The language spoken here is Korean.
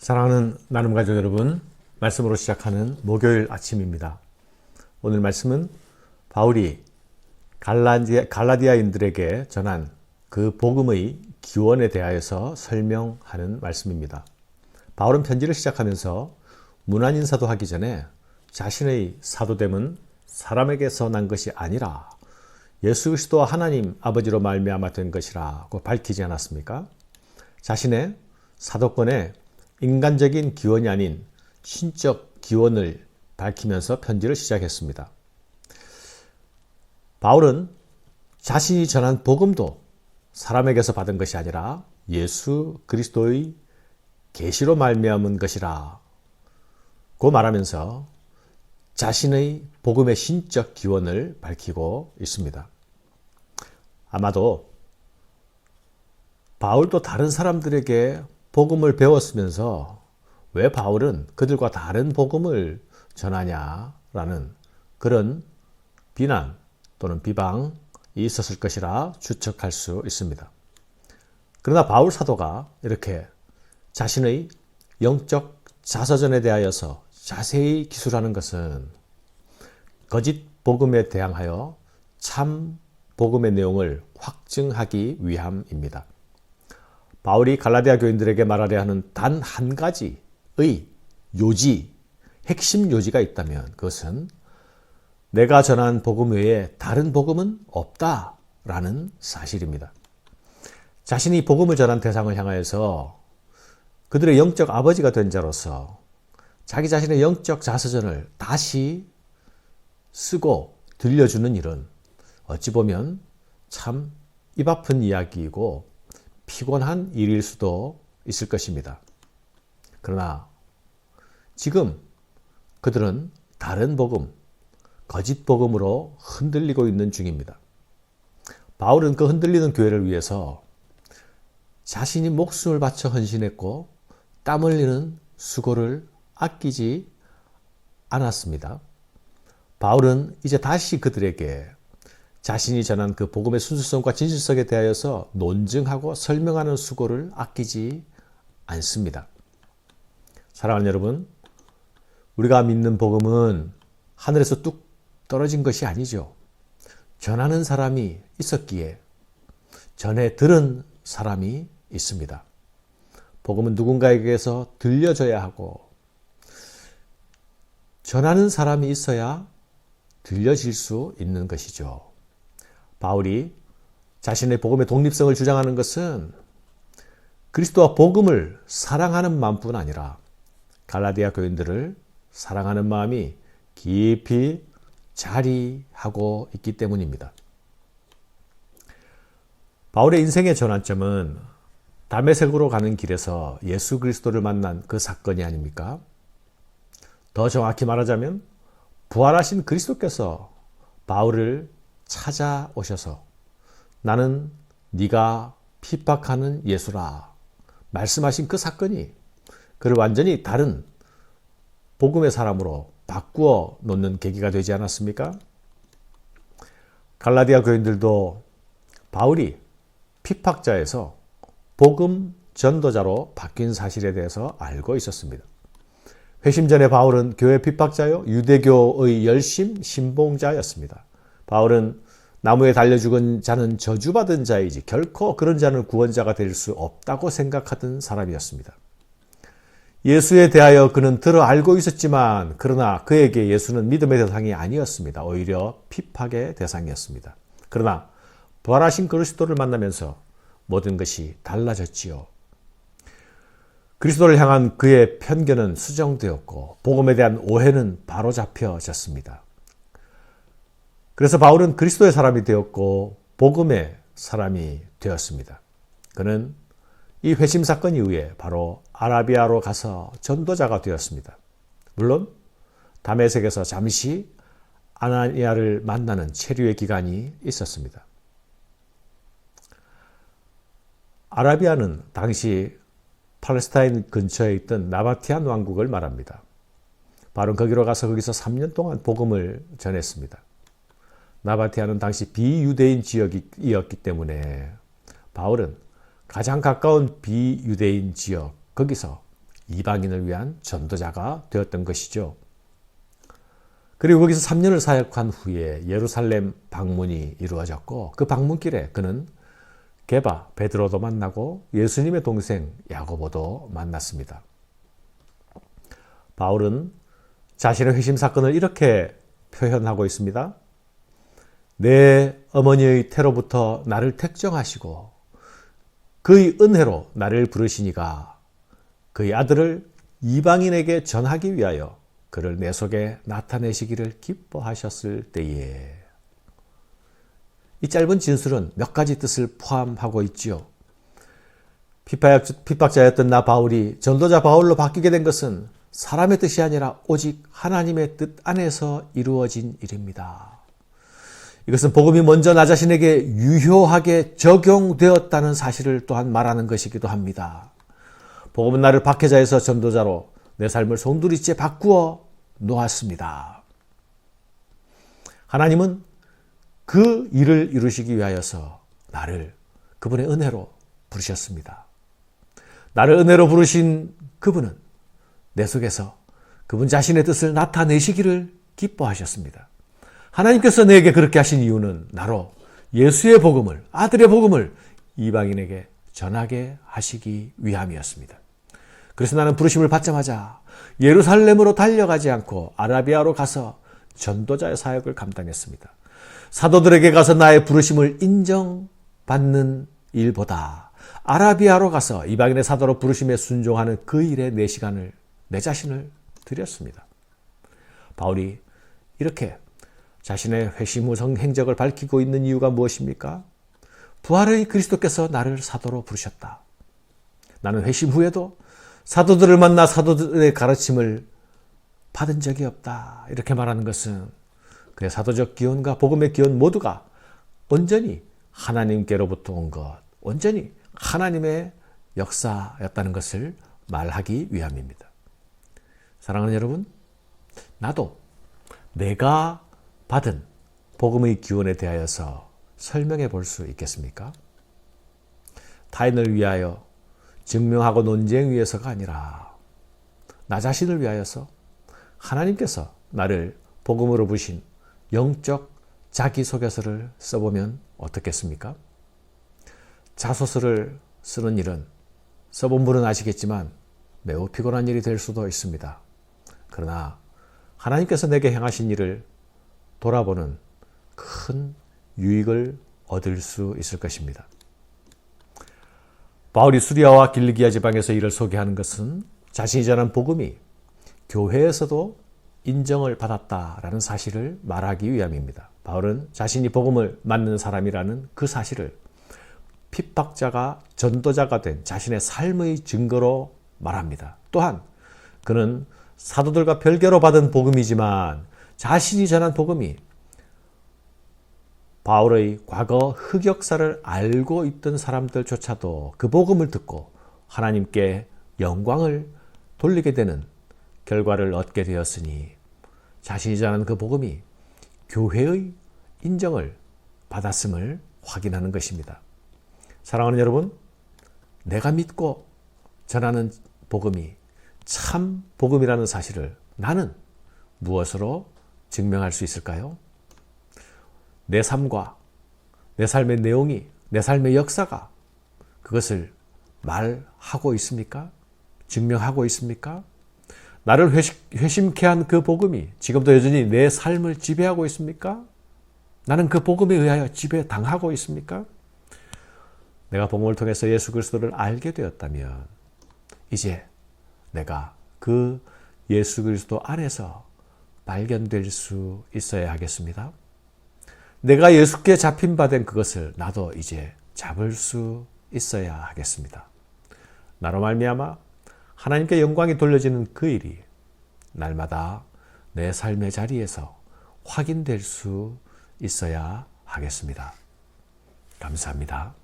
사랑하는 나눔 가족 여러분, 말씀으로 시작하는 목요일 아침입니다. 오늘 말씀은 바울이 갈라디아인들에게 전한 그 복음의 기원에 대하여서 설명하는 말씀입니다. 바울은 편지를 시작하면서 문안 인사도 하기 전에 자신의 사도됨은 사람에게서 난 것이 아니라 예수 그리스도와 하나님 아버지로 말미암아 된 것이라고 밝히지 않았습니까? 자신의 사도권에 인간적인 기원이 아닌 신적 기원을 밝히면서 편지를 시작했습니다. 바울은 자신이 전한 복음도 사람에게서 받은 것이 아니라 예수 그리스도의 계시로 말미암은 것이라 고 말하면서 자신의 복음의 신적 기원을 밝히고 있습니다. 아마도 바울도 다른 사람들에게 복음을 배웠으면서 왜 바울은 그들과 다른 복음을 전하냐라는 그런 비난 또는 비방이 있었을 것이라 추측할 수 있습니다. 그러나 바울 사도가 이렇게 자신의 영적 자서전에 대하여서 자세히 기술하는 것은 거짓 복음에 대항하여 참 복음의 내용을 확증하기 위함입니다. 바울이 갈라디아 교인들에게 말하려 하는 단 한 가지의 요지, 핵심 요지가 있다면 그것은 내가 전한 복음 외에 다른 복음은 없다라는 사실입니다. 자신이 복음을 전한 대상을 향하여서 그들의 영적 아버지가 된 자로서 자기 자신의 영적 자서전을 다시 쓰고 들려주는 일은 어찌 보면 참 입 아픈 이야기이고 피곤한 일일 수도 있을 것입니다. 그러나 지금 그들은 다른 복음, 거짓 복음으로 흔들리고 있는 중입니다. 바울은 그 흔들리는 교회를 위해서 자신이 목숨을 바쳐 헌신했고 땀 흘리는 수고를 아끼지 않았습니다. 바울은 이제 다시 그들에게 자신이 전한 그 복음의 순수성과 진실성에 대하여서 논증하고 설명하는 수고를 아끼지 않습니다. 사랑하는 여러분, 우리가 믿는 복음은 하늘에서 뚝 떨어진 것이 아니죠. 전하는 사람이 있었기에 전해 들은 사람이 있습니다. 복음은 누군가에게서 들려져야 하고 전하는 사람이 있어야 들려질 수 있는 것이죠. 바울이 자신의 복음의 독립성을 주장하는 것은 그리스도와 복음을 사랑하는 마음뿐 아니라 갈라디아 교인들을 사랑하는 마음이 깊이 자리하고 있기 때문입니다. 바울의 인생의 전환점은 다메섹으로 가는 길에서 예수 그리스도를 만난 그 사건이 아닙니까? 더 정확히 말하자면 부활하신 그리스도께서 바울을 찾아오셔서 나는 네가 핍박하는 예수라 말씀하신 그 사건이 그를 완전히 다른 복음의 사람으로 바꾸어 놓는 계기가 되지 않았습니까? 갈라디아 교인들도 바울이 핍박자에서 복음 전도자로 바뀐 사실에 대해서 알고 있었습니다. 회심 전에 바울은 교회 핍박자요 유대교의 열심 신봉자였습니다. 바울은 나무에 달려 죽은 자는 저주받은 자이지 결코 그런 자는 구원자가 될 수 없다고 생각하던 사람이었습니다. 예수에 대하여 그는 들어 알고 있었지만 그러나 그에게 예수는 믿음의 대상이 아니었습니다. 오히려 핍박의 대상이었습니다. 그러나 부활하신 그리스도를 만나면서 모든 것이 달라졌지요. 그리스도를 향한 그의 편견은 수정되었고 복음에 대한 오해는 바로잡혀졌습니다. 그래서 바울은 그리스도의 사람이 되었고 복음의 사람이 되었습니다. 그는 이 회심 사건 이후에 바로 아라비아로 가서 전도자가 되었습니다. 물론 다메섹에서 잠시 아나니아를 만나는 체류의 기간이 있었습니다. 아라비아는 당시 팔레스타인 근처에 있던 나바티안 왕국을 말합니다. 바울은 거기로 가서 거기서 3년 동안 복음을 전했습니다. 나바티아는 당시 비유대인 지역이었기 때문에 바울은 가장 가까운 비유대인 지역, 거기서 이방인을 위한 전도자가 되었던 것이죠. 그리고 거기서 3년을 사역한 후에 예루살렘 방문이 이루어졌고 그 방문길에 그는 게바 베드로도 만나고 예수님의 동생 야고보도 만났습니다. 바울은 자신의 회심 사건을 이렇게 표현하고 있습니다. 내 어머니의 태로부터 나를 택정하시고 그의 은혜로 나를 부르시니가 그의 아들을 이방인에게 전하기 위하여 그를 내 속에 나타내시기를 기뻐하셨을 때에. 이 짧은 진술은 몇 가지 뜻을 포함하고 있지요. 핍박자였던 나 바울이 전도자 바울로 바뀌게 된 것은 사람의 뜻이 아니라 오직 하나님의 뜻 안에서 이루어진 일입니다. 이것은 복음이 먼저 나 자신에게 유효하게 적용되었다는 사실을 또한 말하는 것이기도 합니다. 복음은 나를 박해자에서 전도자로 내 삶을 송두리째 바꾸어 놓았습니다. 하나님은 그 일을 이루시기 위하여서 나를 그분의 은혜로 부르셨습니다. 나를 은혜로 부르신 그분은 내 속에서 그분 자신의 뜻을 나타내시기를 기뻐하셨습니다. 하나님께서 내게 그렇게 하신 이유는 나로 예수의 복음을, 아들의 복음을 이방인에게 전하게 하시기 위함이었습니다. 그래서 나는 부르심을 받자마자 예루살렘으로 달려가지 않고 아라비아로 가서 전도자의 사역을 감당했습니다. 사도들에게 가서 나의 부르심을 인정받는 일보다 아라비아로 가서 이방인의 사도로 부르심에 순종하는 그 일에 내 시간을, 내 자신을 드렸습니다. 바울이 이렇게 자신의 회심 후 행적을 밝히고 있는 이유가 무엇입니까? 부활의 그리스도께서 나를 사도로 부르셨다. 나는 회심 후에도 사도들을 만나 사도들의 가르침을 받은 적이 없다. 이렇게 말하는 것은 그의 사도적 기원과 복음의 기원 모두가 온전히 하나님께로부터 온 것, 온전히 하나님의 역사였다는 것을 말하기 위함입니다. 사랑하는 여러분, 나도 내가 받은 복음의 기원에 대하여서 설명해 볼 수 있겠습니까? 타인을 위하여 증명하고 논쟁 위해서가 아니라 나 자신을 위하여서 하나님께서 나를 복음으로 부신 영적 자기소개서를 써보면 어떻겠습니까? 자소서를 쓰는 일은 써본 분은 아시겠지만 매우 피곤한 일이 될 수도 있습니다. 그러나 하나님께서 내게 행하신 일을 돌아보는 큰 유익을 얻을 수 있을 것입니다. 바울이 수리아와 길리기아 지방에서 이를 소개하는 것은 자신이 전한 복음이 교회에서도 인정을 받았다라는 사실을 말하기 위함입니다. 바울은 자신이 복음을 맡는 사람이라는 그 사실을 핍박자가 전도자가 된 자신의 삶의 증거로 말합니다. 또한 그는 사도들과 별개로 받은 복음이지만 자신이 전한 복음이 바울의 과거 흑역사를 알고 있던 사람들조차도 그 복음을 듣고 하나님께 영광을 돌리게 되는 결과를 얻게 되었으니 자신이 전한 그 복음이 교회의 인정을 받았음을 확인하는 것입니다. 사랑하는 여러분, 내가 믿고 전하는 복음이 참 복음이라는 사실을 나는 무엇으로 증명할 수 있을까요? 내 삶과 내 삶의 내용이, 내 삶의 역사가 그것을 말하고 있습니까? 증명하고 있습니까? 나를 회심케 한 그 복음이 지금도 여전히 내 삶을 지배하고 있습니까? 나는 그 복음에 의하여 지배당하고 있습니까? 내가 복음을 통해서 예수 그리스도를 알게 되었다면 이제 내가 그 예수 그리스도 안에서 발견될 수 있어야 하겠습니다. 내가 예수께 잡힌 바 된 그것을 나도 이제 잡을 수 있어야 하겠습니다. 나로 말미암아 하나님께 영광이 돌려지는 그 일이 날마다 내 삶의 자리에서 확인될 수 있어야 하겠습니다. 감사합니다.